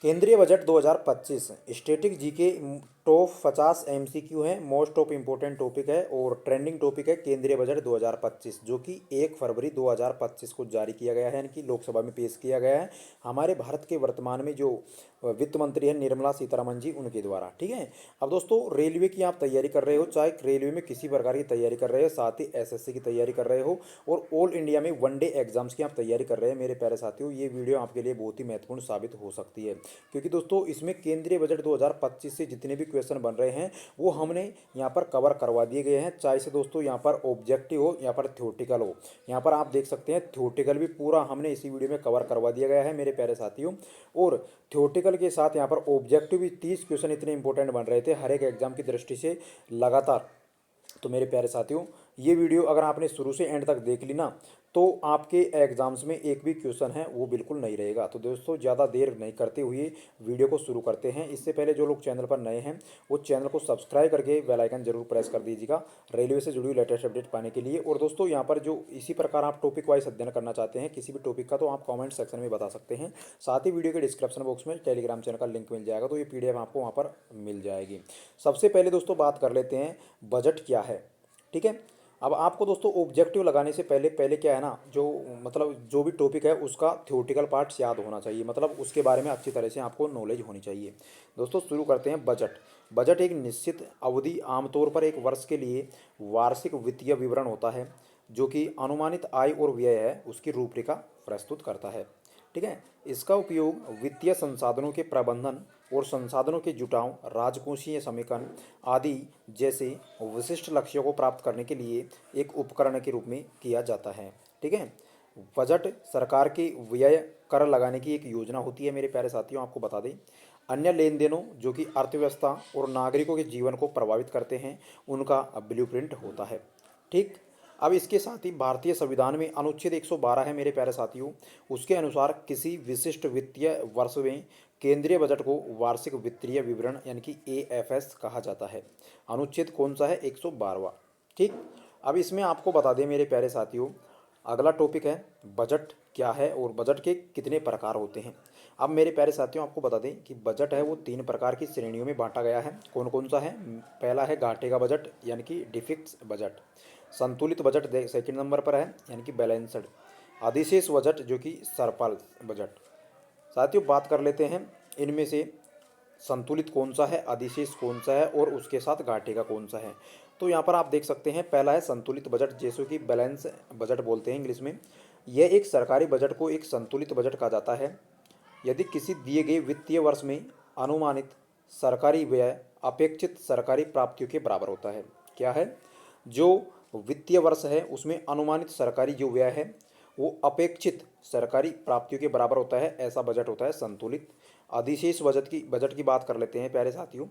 केंद्रीय budget 2025 static GK top 50 MCQ है, most of important topic है और ट्रेंडिंग टॉपिक है केंद्रीय बजट 2025 जो कि 1 फरवरी 2025 को जारी किया गया है, यानी कि लोकसभा में पेश किया गया है हमारे भारत के वर्तमान में जो वित्त मंत्री है निर्मला सीतारमण जी उनके द्वारा। ठीक है। अब दोस्तों रेलवे की आप तैयारी कर रहे हो, चाहे रेलवे में किसी प्रकार की तैयारी कर रहे हो, साथ ही एसएससी की तैयारी कर रहे हो और ऑल इंडिया में वनडे एग्जाम्स की आप तैयारी कर रहे हैं मेरे प्यारे साथियों, ये वीडियो आपके लिए बहुत ही महत्वपूर्ण साबित हो सकती है क्योंकि दोस्तों इसमें केंद्रीय बजट 2025 से जितने भी क्वेश्चन बन रहे हैं वो हमने यहाँ पर कवर करवा दिए गए हैं, चाहे से दोस्तों यहाँ पर ऑब्जेक्टिव हो, यहाँ पर थ्योरेटिकल हो। यहाँ पर आप देख सकते हैं थ्योरेटिकल भी पूरा हमने इसी वीडियो में कवर करवा दिया गया है मेरे प्यारे साथियों, और थ्योरेटिकल के साथ यहाँ पर ऑब्जेक्टिव भी 30 क्वेश्चन इतने इंपॉर्टेंट बन रहे थे हर एक एग्जाम की दृष्टि से लगातार। तो मेरे प्यारे साथियों ये वीडियो अगर आपने शुरू से एंड तक देख ली ना तो आपके एग्जाम्स में एक भी क्वेश्चन है वो बिल्कुल नहीं रहेगा। तो दोस्तों ज़्यादा देर नहीं करते हुए वीडियो को शुरू करते हैं। इससे पहले जो लोग चैनल पर नए हैं वो चैनल को सब्सक्राइब करके बेल आइकन जरूर प्रेस कर दीजिएगा रेलवे से जुड़ी हुई लेटेस्ट अपडेट पाने के लिए। और दोस्तों यहाँ पर जो इसी प्रकार आप टॉपिक वाइज अध्ययन करना चाहते हैं किसी भी टॉपिक का तो आप कॉमेंट सेक्शन में बता सकते हैं। साथ ही वीडियो के डिस्क्रिप्शन बॉक्स में टेलीग्राम चैनल का लिंक मिल जाएगा, तो ये PDF आपको वहाँ पर मिल जाएगी। सबसे पहले दोस्तों बात कर लेते हैं बजट क्या है। ठीक है। अब आपको दोस्तों ऑब्जेक्टिव लगाने से पहले पहले क्या है ना, जो मतलब जो भी टॉपिक है उसका थ्योरेटिकल पार्ट्स याद होना चाहिए, मतलब उसके बारे में अच्छी तरह से आपको नॉलेज होनी चाहिए। दोस्तों शुरू करते हैं बजट। बजट एक निश्चित अवधि आमतौर पर एक वर्ष के लिए वार्षिक वित्तीय विवरण होता है जो कि अनुमानित आय और व्यय है उसकी रूपरेखा प्रस्तुत करता है। ठीक है। इसका उपयोग वित्तीय संसाधनों के प्रबंधन और संसाधनों के जुटाव, राजकोषीय समीकरण आदि जैसे विशिष्ट लक्ष्यों को प्राप्त करने के लिए एक उपकरण के रूप में किया जाता है। ठीक है। बजट सरकार के व्यय कर लगाने की एक योजना होती है मेरे प्यारे साथियों, आपको बता दें। अन्य लेन देनों जो कि अर्थव्यवस्था और नागरिकों के जीवन को प्रभावित करते हैं उनका ब्लूप्रिंट होता है। ठीक। अब इसके साथ ही भारतीय संविधान में अनुच्छेद 112 है मेरे प्यारे साथियों, उसके अनुसार किसी विशिष्ट वित्तीय वर्ष में केंद्रीय बजट को वार्षिक वित्तीय विवरण यानी कि AFS कहा जाता है। अनुच्छेद कौन सा है? 112वां। ठीक। अब इसमें आपको बता दें मेरे प्यारे साथियों, अगला टॉपिक है बजट क्या है और बजट के कितने प्रकार होते हैं। अब मेरे प्यारे साथियों आपको बता दें कि बजट है वो 3 प्रकार की श्रेणियों में बांटा गया है। कौन कौन सा है? पहला है घाटे का बजट यानी कि डिफिक्स बजट। संतुलित बजट सेकंड नंबर पर है यानी कि बैलेंस्ड। अधिशेष बजट जो कि सरप्लस बजट। साथियों बात कर लेते हैं इनमें से संतुलित कौन सा है, अधिशेष कौन सा है और उसके साथ घाटे का कौन सा है। तो यहाँ पर आप देख सकते हैं पहला है संतुलित बजट, जैसे कि बैलेंस बजट बोलते हैं इंग्लिश में। यह एक सरकारी बजट को एक संतुलित बजट कहा जाता है यदि किसी दिए गए वित्तीय वर्ष में अनुमानित सरकारी व्यय अपेक्षित सरकारी प्राप्तियों के बराबर होता है। क्या है? जो वित्तीय वर्ष है उसमें अनुमानित सरकारी जो व्यय है वो अपेक्षित सरकारी प्राप्तियों के बराबर होता है, ऐसा बजट होता है संतुलित। अधिशेष बजट की बात कर लेते हैं प्यारे साथियों।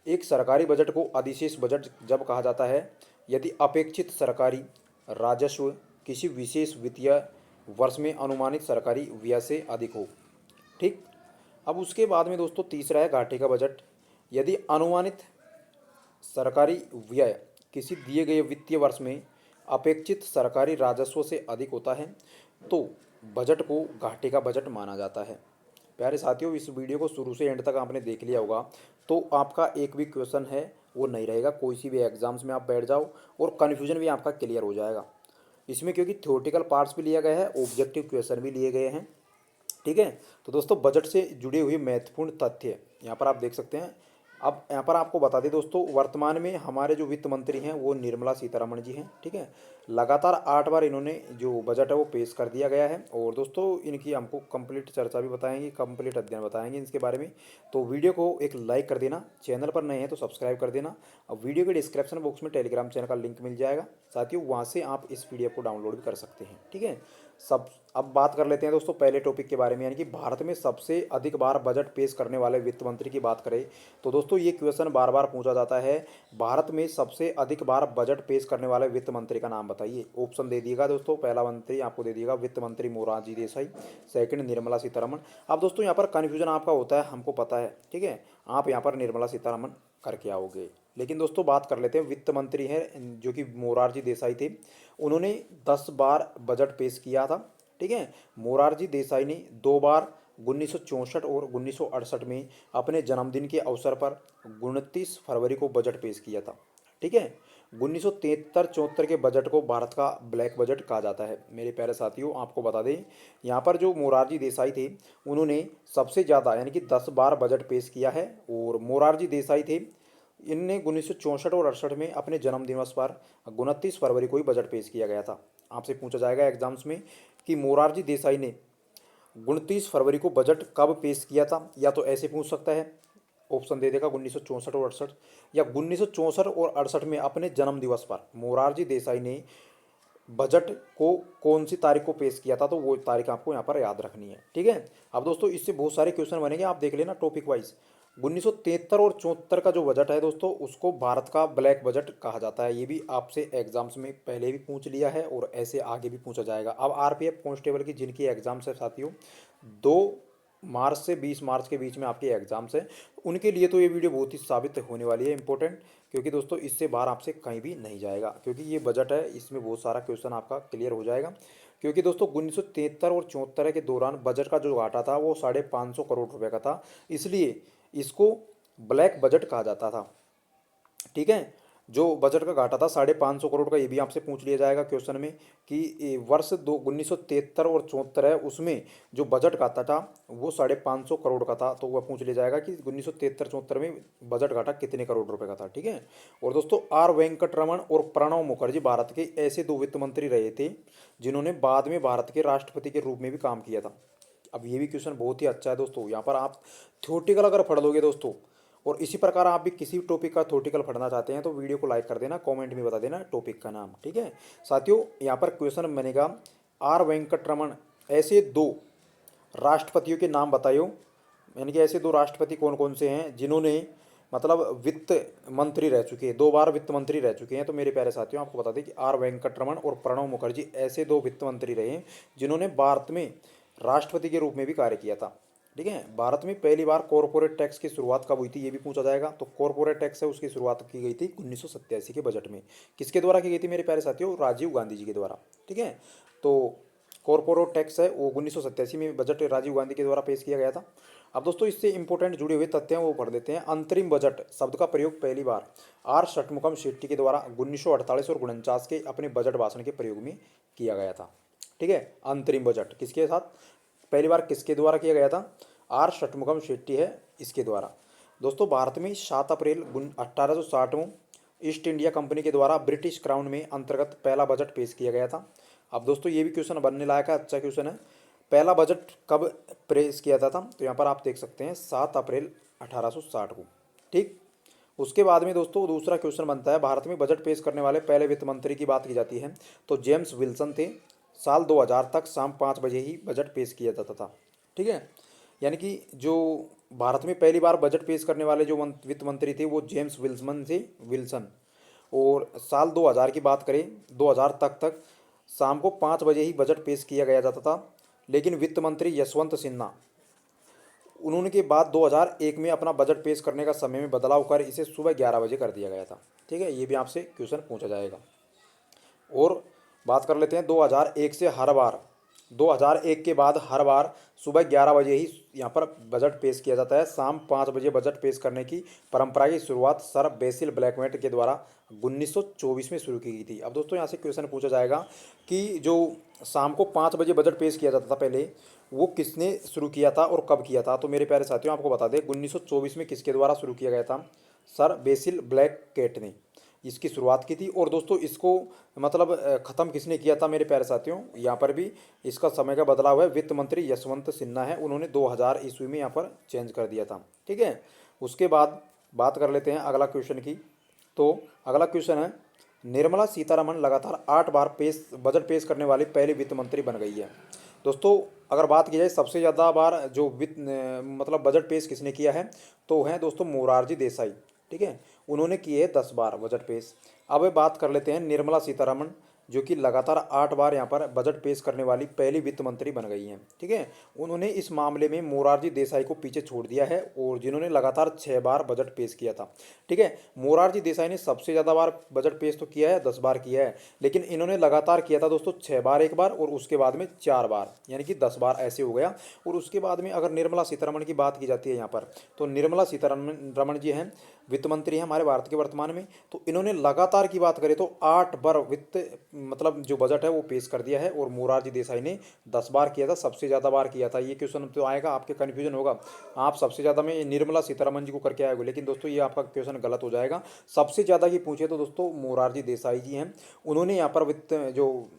एक सरकारी बजट को अधिशेष बजट जब कहा जाता है यदि अपेक्षित सरकारी राजस्व किसी विशेष वित्तीय वर्ष में अनुमानित सरकारी व्यय से अधिक हो। ठीक। अब उसके बाद में दोस्तों तीसरा है घाटे का बजट। यदि अनुमानित सरकारी व्यय किसी दिए गए वित्तीय वर्ष में अपेक्षित सरकारी राजस्व से अधिक होता है तो बजट को घाटे का बजट माना जाता है। प्यारे साथियों इस वीडियो को शुरू से एंड तक आपने देख लिया होगा तो आपका एक भी क्वेश्चन है वो नहीं रहेगा, कोई सी भी एग्जाम्स में आप बैठ जाओ और कन्फ्यूजन भी आपका क्लियर हो जाएगा इसमें, क्योंकि थ्योरेटिकल पार्ट्स भी लिया गया है, ऑब्जेक्टिव क्वेश्चन भी लिए गए हैं। ठीक है। तो दोस्तों बजट से जुड़े हुए महत्वपूर्ण तथ्य यहाँ पर आप देख सकते हैं। अब यहाँ पर आपको बता दें दोस्तों वर्तमान में हमारे जो वित्त मंत्री हैं वो निर्मला सीतारमण जी हैं। ठीक है। लगातार 8 बार इन्होंने जो बजट है वो पेश कर दिया गया है और दोस्तों इनकी हमको कंप्लीट चर्चा भी बताएंगे, कंप्लीट अध्ययन बताएंगे इसके बारे में। तो वीडियो को एक लाइक कर देना, चैनल पर नए हैं तो सब्सक्राइब कर देना। अब वीडियो के डिस्क्रिप्शन बॉक्स में टेलीग्राम चैनल का लिंक मिल जाएगा, साथियों वहाँ से आप इस PDF को डाउनलोड भी कर सकते हैं। ठीक है। सब अब बात कर लेते हैं दोस्तों पहले टॉपिक के बारे में, यानी कि भारत में सबसे अधिक बार बजट पेश करने वाले वित्त मंत्री की बात करें तो दोस्तों ये क्वेश्चन बार बार पूछा जाता है, भारत में सबसे अधिक बार बजट पेश करने वाले वित्त मंत्री का नाम बताइए। ऑप्शन दे दिएगा दोस्तों, पहला मंत्री आपको दे दिएगा वित्त मंत्री मोरारजी देसाई, सेकंड निर्मला सीतारमण। अब दोस्तों यहाँ पर कन्फ्यूजन आपका होता है, हमको पता है। ठीक है। आप यहाँ पर निर्मला सीतारमण करके आओगे, लेकिन दोस्तों बात कर लेते हैं वित्त मंत्री हैं जो कि मोरारजी देसाई थे, उन्होंने 10 बार बजट पेश किया था। ठीक है। मोरारजी देसाई ने 2 बार 1964 और 1968 में अपने जन्मदिन के अवसर पर 29 फरवरी को बजट पेश किया था। ठीक है, 1973-74 के बजट को भारत का ब्लैक बजट कहा जाता है। मेरे प्यारे साथियों, आपको बता दें, यहाँ पर जो मोरारजी देसाई थे उन्होंने सबसे ज़्यादा यानी कि 10 बार बजट पेश किया है। और मोरारजी देसाई थे, इनने 1964 और 68 में अपने जन्म दिवस पर 29 फरवरी को ही बजट पेश किया गया था। आपसे पूछा जाएगा एग्जाम्स में कि मोरारजी देसाई ने 29 फरवरी को बजट कब पेश किया था, या तो ऐसे पूछ सकता है, ऑप्शन दे देगा 1964 और 68, या 1964 और 68 में अपने जन्म दिवस पर मोरारजी देसाई ने बजट को कौन सी तारीख को पेश किया था, तो वो तारीख आपको यहाँ पर याद रखनी है। ठीक है, अब दोस्तों इससे बहुत सारे क्वेश्चन बनेंगे, आप देख लेना टॉपिक वाइज। 1973 और 74 का जो बजट है दोस्तों, उसको भारत का ब्लैक बजट कहा जाता है। ये भी आपसे एग्जाम्स में पहले भी पूछ लिया है और ऐसे आगे भी पूछा जाएगा। अब आरपीएफ कांस्टेबल की जिनकी एग्जाम्स है साथियों, 2 मार्च से 20 मार्च के बीच में आपके एग्जाम्स हैं, उनके लिए तो ये वीडियो बहुत ही साबित होने वाली है इंपॉर्टेंट, क्योंकि दोस्तों इससे बाहर आपसे कहीं भी नहीं जाएगा, क्योंकि ये बजट है, इसमें बहुत सारा क्वेश्चन आपका क्लियर हो जाएगा। क्योंकि दोस्तों 1973 और 74 के दौरान बजट का जो घाटा था वो 550 करोड़ रुपए का था, इसलिए इसको ब्लैक बजट कहा जाता था। ठीक है, जो बजट का घाटा था 550 करोड़ का, ये भी आपसे पूछ लिया जाएगा क्वेश्चन में कि वर्ष 1973 और 74 है, उसमें जो बजट घाटा था वो 550 करोड़ का था, तो वह पूछ लिया जाएगा कि 1973-74 में बजट घाटा कितने करोड़ रुपए का था। ठीक है, और दोस्तों आर वेंकटरमण और प्रणब मुखर्जी भारत के ऐसे 2 वित्त मंत्री रहे थे जिन्होंने बाद में भारत के राष्ट्रपति के रूप में भी काम किया था। अब ये भी क्वेश्चन बहुत ही अच्छा है दोस्तों, यहाँ पर आप थ्योरेटिकल अगर पढ़ लोगे दोस्तों, और इसी प्रकार आप भी किसी टॉपिक का थ्योरेटिकल पढ़ना चाहते हैं तो वीडियो को लाइक कर देना, कमेंट में बता देना टॉपिक का नाम। ठीक है साथियों, यहाँ पर क्वेश्चन बनेगा आर वेंकटरमण ऐसे 2 राष्ट्रपतियों के नाम बताइयो, यानी कि ऐसे 2 राष्ट्रपति कौन कौन से हैं जिन्होंने मतलब वित्त मंत्री रह चुके हैं, 2 बार वित्त मंत्री रह चुके हैं। तो मेरे प्यारे साथियों, आपको बता दें कि आर वेंकटरमण और प्रणब मुखर्जी ऐसे 2 वित्त मंत्री रहे हैं जिन्होंने भारत में राष्ट्रपति के रूप में भी कार्य किया था। ठीक है, भारत में पहली बार कॉरपोरेट टैक्स की शुरुआत कब हुई थी, ये भी पूछा जाएगा। तो कॉरपोरेट टैक्स है उसकी शुरुआत की गई थी 1987 के बजट में। किसके द्वारा की गई थी मेरे प्यारे साथियों? राजीव गांधी जी के द्वारा। ठीक है, तो कॉरपोरेट टैक्स है वो 1987 में बजट राजीव गांधी के द्वारा पेश किया गया था। अब दोस्तों इससे इंपॉर्टेंट जुड़े हुए तथ्य हैं वो पढ़ देते हैं। अंतरिम बजट शब्द का प्रयोग पहली बार आर षटमुखम शेट्टी के द्वारा 1948 और 49 के अपने बजट भाषण के प्रयोग में किया गया था। ठीक है, अंतरिम बजट किसके साथ पहली बार किसके द्वारा किया गया था? आर षटमुखम शेट्टी है इसके द्वारा। दोस्तों भारत में 7 अप्रैल 1860 में ईस्ट इंडिया कंपनी के द्वारा ब्रिटिश क्राउन में अंतर्गत पहला बजट पेश किया गया था। अब दोस्तों ये भी क्वेश्चन बनने लायक है, अच्छा क्वेश्चन है। पहला बजट कब पेश किया था? तो यहाँ पर आप देख सकते हैं 7 अप्रैल 1860 को। ठीक, उसके बाद में दोस्तों दूसरा क्वेश्चन बनता है, भारत में बजट पेश करने वाले पहले वित्त मंत्री की बात की जाती है तो जेम्स विल्सन थे। साल 2000 तक शाम 5 बजे ही बजट पेश किया जाता था। ठीक है, यानी कि जो भारत में पहली बार बजट पेश करने वाले जो वित्त मंत्री थे वो जेम्स विल्सन। और साल 2000 की बात करें, 2000 तक शाम को 5 बजे ही बजट पेश किया गया जाता था। लेकिन वित्त मंत्री यशवंत सिन्हा, उन्होंने के बाद 2001 में अपना बजट पेश करने का समय में बदलाव कर इसे सुबह 11 बजे कर दिया गया था। ठीक है, ये भी आपसे क्वेश्चन पूछा जाएगा। और बात कर लेते हैं 2001 से हर बार 2001 के बाद हर बार सुबह 11 बजे ही यहाँ पर बजट पेश किया जाता है। शाम 5 बजे बजट पेश करने की परंपरा की शुरुआत सर बेसिल ब्लैकमेट के द्वारा 1924 में शुरू की गई थी। अब दोस्तों यहाँ से क्वेश्चन पूछा जाएगा कि जो शाम को 5 बजे बजट पेश किया जाता था पहले, वो किसने शुरू किया था और कब किया था? तो मेरे प्यारे साथियों आपको बता दें 1924 में किसके द्वारा शुरू किया गया था? सर बेसिल ब्लैकमेट ने इसकी शुरुआत की थी। और दोस्तों इसको मतलब ख़त्म किसने किया था मेरे प्यारे साथियों? यहाँ पर भी इसका समय का बदलाव है, वित्त मंत्री यशवंत सिन्हा है, उन्होंने 2000 ईस्वी में यहाँ पर चेंज कर दिया था। ठीक है, उसके बाद बात कर लेते हैं अगला क्वेश्चन की। तो अगला क्वेश्चन है, निर्मला सीतारमण लगातार 8 बार बजट पेश करने वाली पहली वित्त मंत्री बन गई है। दोस्तों अगर बात की जाए सबसे ज़्यादा बार जो मतलब बजट पेश किसने किया है, तो हैं दोस्तों मोरारजी देसाई। ठीक है, उन्होंने किए 10 बार बजट पेश। अब बात कर लेते हैं निर्मला सीतारमण जो कि लगातार 8 बार यहाँ पर बजट पेश करने वाली पहली वित्त मंत्री बन गई हैं। ठीक है, उन्होंने इस मामले में मोरारजी देसाई को पीछे छोड़ दिया है, और जिन्होंने लगातार 6 बार बजट पेश किया था। ठीक है, मोरारजी देसाई ने सबसे ज़्यादा बार बजट पेश तो किया है, 10 बार किया है, लेकिन इन्होंने लगातार किया था दोस्तों 6 बार एक बार, और उसके बाद में 4 बार, यानी कि 10 बार ऐसे हो गया। और उसके बाद में अगर निर्मला सीतारमण की बात की जाती है यहाँ पर, तो निर्मला सीतारमण जी हैं, वित्त मंत्री हैं हमारे भारत के वर्तमान में। तो इन्होंने लगातार की बात करें तो 8 बार वित्त मतलब जो बजट है वो पेश कर दिया है, और मोरारजी देसाई ने 10 बार किया था, सबसे ज़्यादा बार किया था। ये क्वेश्चन तो आएगा, आपके कन्फ्यूजन होगा, आप सबसे ज़्यादा में निर्मला सीतारमण जी को करके आएगा, लेकिन दोस्तों ये आपका क्वेश्चन गलत हो जाएगा। सबसे ज़्यादा की पूछे तो दोस्तों मोरारजी देसाई जी हैं, उन्होंने यहाँ पर वित्त जो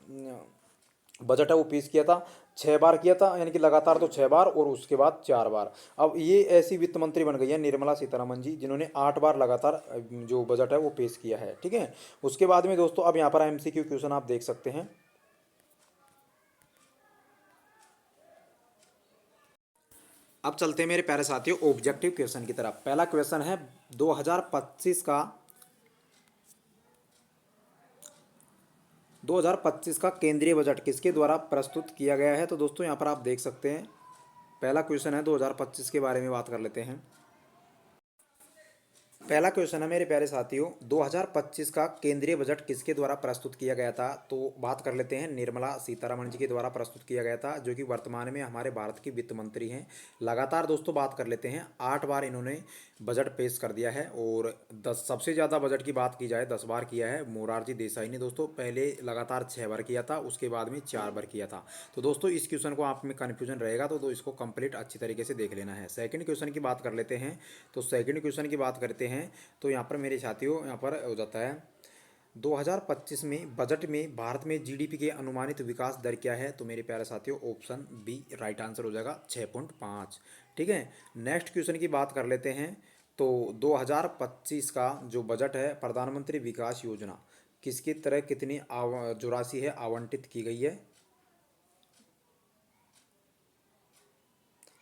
बजट है वो पेश किया था, 6 बार किया था, यानी कि लगातार तो 6 बार, और उसके बाद 4 बार। अब ये ऐसी वित्त मंत्री बन गई है निर्मला सीतारमण जी, जिन्होंने 8 बार लगातार जो बजट है वो पेश किया है। ठीक है, उसके बाद में दोस्तों अब यहाँ पर एमसीक्यू क्वेश्चन आप देख सकते हैं। अब चलते हैं मेरे प्यारे साथियों ऑब्जेक्टिव क्वेश्चन की तरफ। पहला क्वेश्चन है 2025 का केंद्रीय बजट किसके द्वारा प्रस्तुत किया गया है। तो दोस्तों यहाँ पर आप देख सकते हैं, पहला क्वेश्चन है 2025 के बारे में बात कर लेते हैं। पहला क्वेश्चन है मेरे प्यारे साथियों, 2025 का केंद्रीय बजट किसके द्वारा प्रस्तुत किया गया था। तो बात कर लेते हैं, निर्मला सीतारमण जी के द्वारा प्रस्तुत किया गया था, जो कि वर्तमान में हमारे भारत की वित्त मंत्री हैं। लगातार दोस्तों बात कर लेते हैं, 8 बार इन्होंने बजट पेश कर दिया है, और 10 सबसे ज़्यादा बजट की बात की जाए 10 बार किया है मोरारजी देसाई ने दोस्तों। पहले लगातार 6 बार किया था, उसके बाद में 4 बार किया था। तो दोस्तों इस क्वेश्चन को आप में कन्फ्यूजन रहेगा, तो इसको कंप्लीट अच्छी तरीके से देख लेना है। सेकंड क्वेश्चन की बात कर लेते हैं। तो सेकंड क्वेश्चन की बात करते हैं, तो यहाँ पर मेरे साथियों यहाँ पर हो जाता है 2025 में बजट में भारत में जीडीपी के अनुमानित विकास दर क्या है। तो मेरे प्यारे साथियों ऑप्शन बी राइट आंसर हो जाएगा 6.5। ठीक है, नेक्स्ट क्वेश्चन की बात कर लेते हैं। तो 2025 का जो बजट है प्रधानमंत्री विकास योजना किसकी तरह कितनी जो राशि है आवंटित की गई है।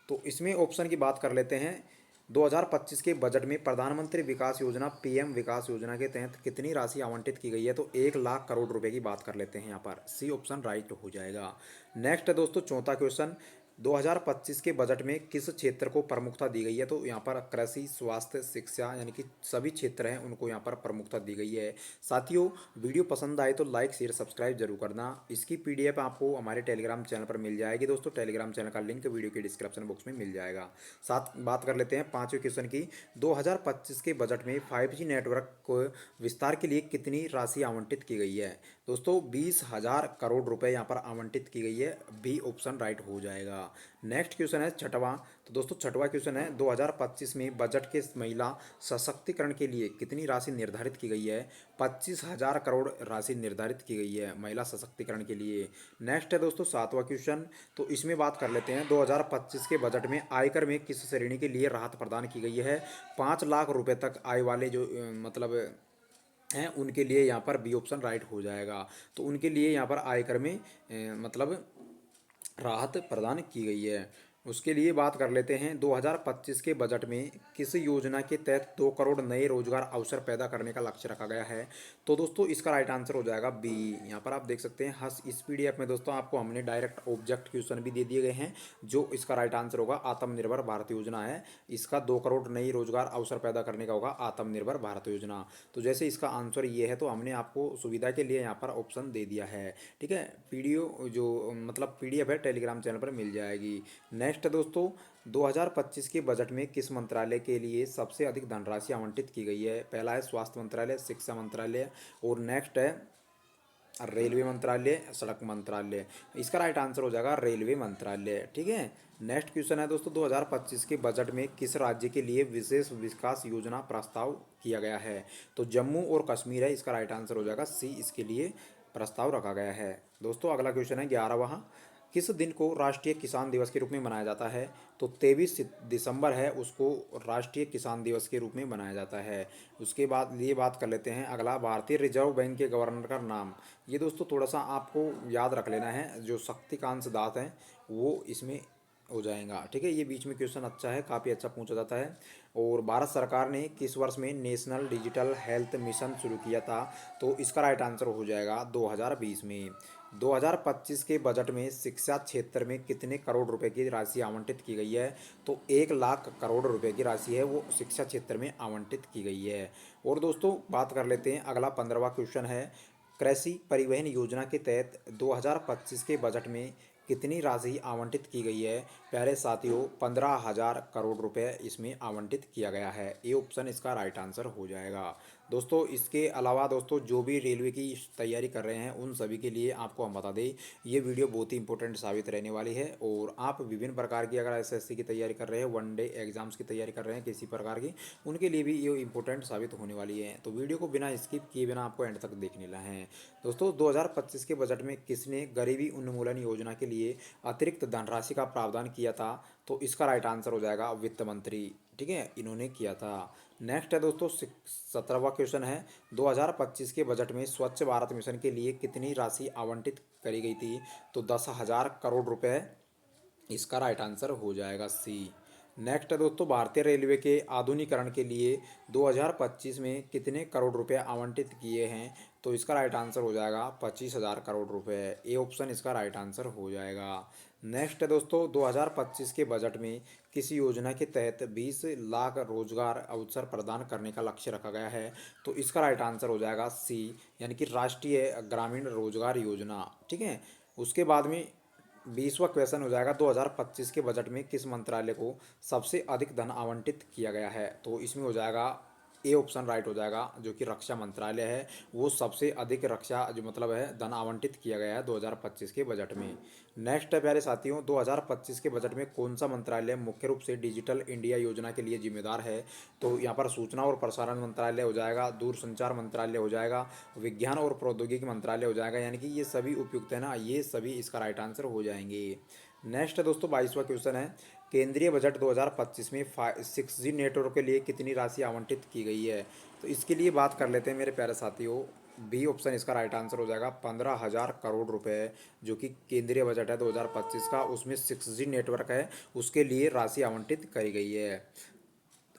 तो इसमें ऑप्शन की बात कर लेते हैं, 2025 के बजट में प्रधानमंत्री विकास योजना पीएम विकास योजना के तहत कितनी राशि आवंटित की गई है। तो 1 लाख करोड़ रुपए की बात कर लेते हैं, यहाँ पर सी ऑप्शन राइट हो जाएगा। नेक्स्ट है दोस्तों चौथा क्वेश्चन, 2025 के बजट में किस क्षेत्र को प्रमुखता दी गई है। तो यहाँ पर कृषि, स्वास्थ्य, शिक्षा, यानी कि सभी क्षेत्र हैं उनको यहाँ पर प्रमुखता दी गई है। साथियों वीडियो पसंद आए तो लाइक शेयर सब्सक्राइब जरूर करना। इसकी पीडीएफ आपको हमारे टेलीग्राम चैनल पर मिल जाएगी दोस्तों, टेलीग्राम चैनल का लिंक वीडियो के डिस्क्रिप्शन बॉक्स में मिल जाएगा। साथ बात कर लेते हैं पाँचवें क्वेश्चन की, 2025 के बजट में 5G नेटवर्क को विस्तार के लिए कितनी राशि आवंटित की गई है। दोस्तों 20,000 करोड़ रुपए यहाँ पर आवंटित की गई है, बी ऑप्शन राइट हो जाएगा। नेक्स्ट क्वेश्चन है छठवां। तो दोस्तों छठवां क्वेश्चन है, 2025 में बजट के महिला सशक्तिकरण के लिए कितनी राशि निर्धारित की गई है। 25,000 करोड़ राशि निर्धारित की गई है महिला सशक्तिकरण के लिए। नेक्स्ट है दोस्तों सातवां क्वेश्चन। तो इसमें बात कर लेते हैं, 2025 के बजट में आयकर में किस श्रेणी के लिए राहत प्रदान की गई है। 5 लाख रुपए तक आय वाले जो मतलब हैं उनके लिए यहाँ पर बी ऑप्शन राइट हो जाएगा। तो उनके लिए यहाँ पर आयकर में मतलब राहत प्रदान की गई है। उसके लिए बात कर लेते हैं, 2025 के बजट में किस योजना के तहत 2 करोड़ नए रोजगार अवसर पैदा करने का लक्ष्य रखा गया है। तो दोस्तों इसका राइट आंसर हो जाएगा बी। यहाँ पर आप देख सकते हैं, हस इस पीडीएफ में दोस्तों आपको हमने डायरेक्ट ऑब्जेक्ट क्वेश्चन भी दे दिए गए हैं। जो इसका राइट आंसर होगा आत्मनिर्भर भारत योजना है, इसका 2 करोड़ नई रोजगार अवसर पैदा करने का होगा आत्मनिर्भर भारत योजना। तो जैसे इसका आंसर ये है, तो हमने आपको सुविधा के लिए यहाँ पर ऑप्शन दे दिया है। ठीक है, वीडियो जो मतलब पीडीएफ है टेलीग्राम चैनल पर मिल जाएगी। नेक्स्ट दोस्तों 2025 के बजट में किस मंत्रालय के लिए सबसे अधिक धनराशि आवंटित की गई है। पहला है स्वास्थ्य मंत्रालय, शिक्षा मंत्रालय, और नेक्स्ट है रेलवे मंत्रालय, सड़क मंत्रालय। इसका राइट आंसर हो जाएगा रेलवे मंत्रालय। ठीक है, नेक्स्ट क्वेश्चन है दोस्तों, 2025 के बजट में किस राज्य के लिए विशेष विकास योजना प्रस्ताव किया गया है। तो जम्मू और कश्मीर है, इसका राइट आंसर हो जाएगा सी, इसके लिए प्रस्ताव रखा गया है। दोस्तों अगला क्वेश्चन है 11वां, किस दिन को राष्ट्रीय किसान दिवस के रूप में मनाया जाता है। तो 23 दिसंबर है, उसको राष्ट्रीय किसान दिवस के रूप में मनाया जाता है। उसके बाद ये बात कर लेते हैं अगला, भारतीय रिजर्व बैंक के गवर्नर का नाम। ये दोस्तों थोड़ा सा आपको याद रख लेना है, जो शक्तिकांत दास हैं वो इसमें हो जाएगा। ठीक है, ये बीच में क्वेश्चन अच्छा है, काफ़ी अच्छा पूछा जाता है। और भारत सरकार ने किस वर्ष में नेशनल डिजिटल हेल्थ मिशन शुरू किया था? तो इसका राइट आंसर हो जाएगा 2020 में। 2025 के बजट में शिक्षा क्षेत्र में कितने करोड़ रुपए की राशि आवंटित की गई है? तो 1 लाख करोड़ रुपए की राशि है वो शिक्षा क्षेत्र में आवंटित की गई है। और दोस्तों बात कर लेते हैं, अगला 15वां क्वेश्चन है, कृषि परिवहन योजना के तहत 2025 के बजट में कितनी राशि आवंटित की गई है? प्यारे साथियों, 15,000 करोड़ रुपए इसमें आवंटित किया गया है। ये ऑप्शन इसका राइट आंसर हो जाएगा। दोस्तों इसके अलावा दोस्तों जो भी रेलवे की तैयारी कर रहे हैं उन सभी के लिए आपको हम बता दें, ये वीडियो बहुत ही इंपॉर्टेंट साबित रहने वाली है। और आप विभिन्न प्रकार की अगर एसएससी की तैयारी कर रहे हैं, वनडे एग्जाम्स की तैयारी कर रहे हैं किसी प्रकार की, उनके लिए भी ये इंपॉर्टेंट साबित होने वाली है। तो वीडियो को बिना स्किप किए बिना आपको एंड तक देखने ला है। दोस्तों 2025 के बजट में किसने गरीबी उन्मूलन योजना के लिए अतिरिक्त धनराशि का प्रावधान किया था? तो इसका राइट आंसर हो जाएगा वित्त मंत्री। ठीक है, इन्होंने किया था। नेक्स्ट है दोस्तों 17वां क्वेश्चन है, 2025 के बजट में स्वच्छ भारत मिशन के लिए कितनी राशि आवंटित करी गई थी? तो 10,000 करोड़ रुपए इसका राइट आंसर हो जाएगा सी। नेक्स्ट है दोस्तों, भारतीय रेलवे के आधुनिकीकरण के लिए 2025 में कितने करोड़ रुपए आवंटित किए हैं? तो इसका राइट आंसर हो जाएगा 25,000 करोड़ रुपए। ए ऑप्शन इसका राइट आंसर हो जाएगा। नेक्स्ट है दोस्तों, 2025 के बजट में किस योजना के तहत 20 लाख रोजगार अवसर प्रदान करने का लक्ष्य रखा गया है? तो इसका राइट आंसर हो जाएगा सी, यानी कि राष्ट्रीय ग्रामीण रोजगार योजना। ठीक है, उसके बाद में 20वां क्वेश्चन हो जाएगा, 2025 के बजट में किस मंत्रालय को सबसे अधिक धन आवंटित किया गया है? तो इसमें हो जाएगा ए ऑप्शन राइट हो जाएगा, जो कि रक्षा मंत्रालय है, वो सबसे अधिक रक्षा जो मतलब है धन आवंटित किया गया है 2025 के बजट में। नेक्स्ट है प्यारे साथियों, 2025 के बजट में कौन सा मंत्रालय मुख्य रूप से डिजिटल इंडिया योजना के लिए जिम्मेदार है? तो यहाँ पर सूचना और प्रसारण मंत्रालय हो जाएगा, दूरसंचार मंत्रालय हो जाएगा, विज्ञान और प्रौद्योगिकी मंत्रालय हो जाएगा, यानी कि ये सभी उपयुक्त है ना, ये सभी इसका राइट आंसर हो जाएंगे। नेक्स्ट है दोस्तों 22वां क्वेश्चन है, केंद्रीय बजट 2025 में 6G नेटवर्क के लिए कितनी राशि आवंटित की गई है? तो इसके लिए बात कर लेते हैं मेरे प्यारे साथियों, बी ऑप्शन इसका राइट आंसर हो जाएगा 15,000 करोड़ रुपए, जो कि केंद्रीय बजट है 2025 का, उसमें 6G नेटवर्क है उसके लिए राशि आवंटित करी गई है।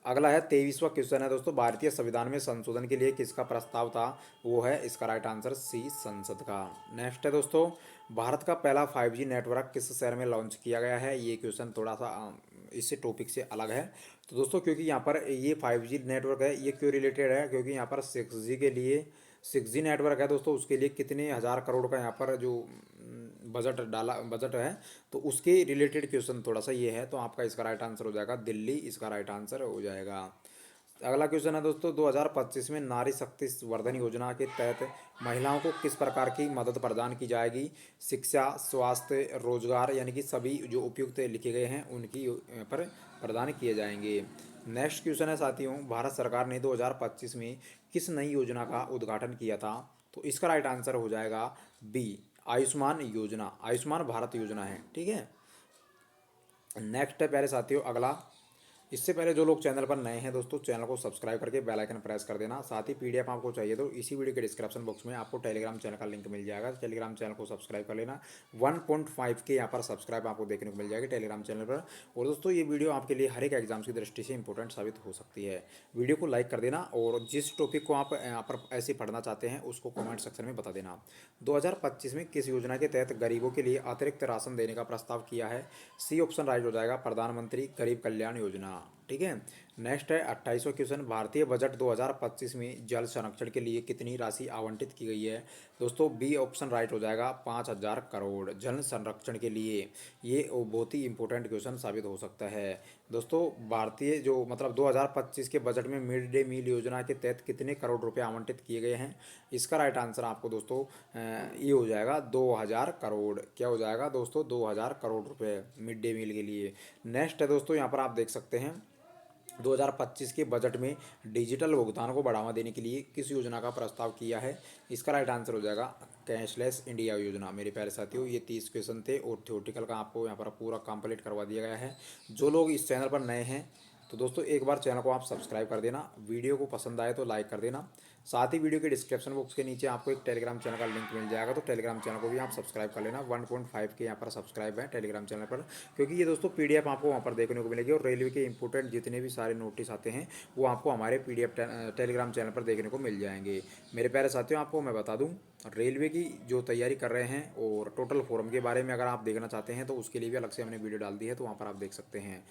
अगला है 23वां क्वेश्चन है दोस्तों, भारतीय संविधान में संशोधन के लिए किसका प्रस्ताव था? वो है इसका राइट आंसर सी, संसद का। नेक्स्ट है दोस्तों, भारत का पहला 5G नेटवर्क किस शहर में लॉन्च किया गया है? ये क्वेश्चन थोड़ा सा इससे टॉपिक से अलग है। तो दोस्तों क्योंकि यहाँ पर ये 5G नेटवर्क है, ये क्यों रिलेटेड है? क्योंकि यहाँ पर 6G के लिए 6G नेटवर्क है दोस्तों, उसके लिए कितने हज़ार करोड़ का यहाँ पर जो बजट है, तो उसके रिलेटेड क्वेश्चन थोड़ा सा ये है। तो आपका इसका राइट आंसर हो जाएगा दिल्ली, इसका राइट आंसर हो जाएगा। अगला क्वेश्चन है दोस्तों, 2025 में नारी शक्ति वर्धन योजना के तहत महिलाओं को किस प्रकार की मदद प्रदान की जाएगी? शिक्षा, स्वास्थ्य, रोजगार, यानी कि सभी जो उपयुक्त लिखे गए हैं उनकी पर प्रदान किए जाएंगे। नेक्स्ट क्वेश्चन है साथियों, भारत सरकार ने 2025 में किस नई योजना का उद्घाटन किया था? तो इसका राइट आंसर हो जाएगा बी, आयुष्मान योजना, आयुष्मान भारत योजना है। ठीक है, नेक्स्ट है प्यारे साथियों अगला, इससे पहले जो लोग चैनल पर नए हैं दोस्तों, चैनल को सब्सक्राइब करके बेल आइकन प्रेस कर देना। साथ ही पीडीएफ आपको चाहिए तो इसी वीडियो के डिस्क्रिप्शन बॉक्स में आपको टेलीग्राम चैनल का लिंक मिल जाएगा, टेलीग्राम चैनल को सब्सक्राइब कर लेना। 1.5 के यहाँ पर सब्सक्राइब आपको देखने को मिल जाएगी टेलीग्राम चैनल पर। और दोस्तों ये वीडियो आपके लिए हर एक एग्जाम की दृष्टि से इंपॉर्टेंट साबित हो सकती है। वीडियो को लाइक कर देना और जिस टॉपिक को आप यहाँ पर ऐसे पढ़ना चाहते हैं उसको कमेंट सेक्शन में बता देना। 2025 में किस योजना के तहत गरीबों के लिए अतिरिक्त राशन देने का प्रस्ताव किया है? सी ऑप्शन राइट हो जाएगा, प्रधानमंत्री गरीब कल्याण योजना। ठीक है, नेक्स्ट है 28वां क्वेश्चन, भारतीय बजट 2025 में जल संरक्षण के लिए कितनी राशि आवंटित की गई है? दोस्तों बी ऑप्शन राइट हो जाएगा, 5,000 करोड़ जल संरक्षण के लिए। ये बहुत ही इंपॉर्टेंट क्वेश्चन साबित हो सकता है। दोस्तों भारतीय जो मतलब 2025 के बजट में मिड डे मील योजना के तहत कितने करोड़ रुपए आवंटित किए गए हैं? इसका राइट आंसर आपको दोस्तों ये हो जाएगा 2,000 करोड़। क्या हो जाएगा दोस्तों? 2,000 करोड़ रुपए मिड डे मील के लिए। नेक्स्ट है दोस्तों, यहाँ पर आप देख सकते हैं 2025 के बजट में डिजिटल भुगतान को बढ़ावा देने के लिए किस योजना का प्रस्ताव किया है? इसका राइट आंसर हो जाएगा कैशलेस इंडिया योजना। मेरे प्यारे साथियों ये 30 क्वेश्चन थे और थ्योरेटिकल का आपको यहाँ पर पूरा कंप्लीट करवा दिया गया है। जो लोग इस चैनल पर नए हैं तो दोस्तों एक बार चैनल को आप सब्सक्राइब कर देना, वीडियो को पसंद आए तो लाइक कर देना। साथ ही वीडियो के डिस्क्रिप्शन बॉक्स के नीचे आपको एक टेलीग्राम चैनल का लिंक मिल जाएगा, तो टेलीग्राम चैनल को भी आप सब्सक्राइब कर लेना। 1.5 के यहाँ पर सब्सक्राइब है टेलीग्राम चैनल पर, क्योंकि ये दोस्तों पीडीएफ आपको वहाँ पर देखने को मिलेगी और रेलवे के इंपॉर्टेंट जितने भी सारे नोटिस आते हैं वो आपको हमारे पीडीएफ टेलीग्राम चैनल पर देखने को मिल जाएंगे। मेरे प्यारे साथियों, आपको मैं बता दूं, रेलवे की जो तैयारी कर रहे हैं और टोटल फॉर्म के बारे में अगर आप देखना चाहते हैं तो उसके लिए भी अलग से हमने वीडियो डाल दी है, तो वहाँ पर आप देख सकते हैं।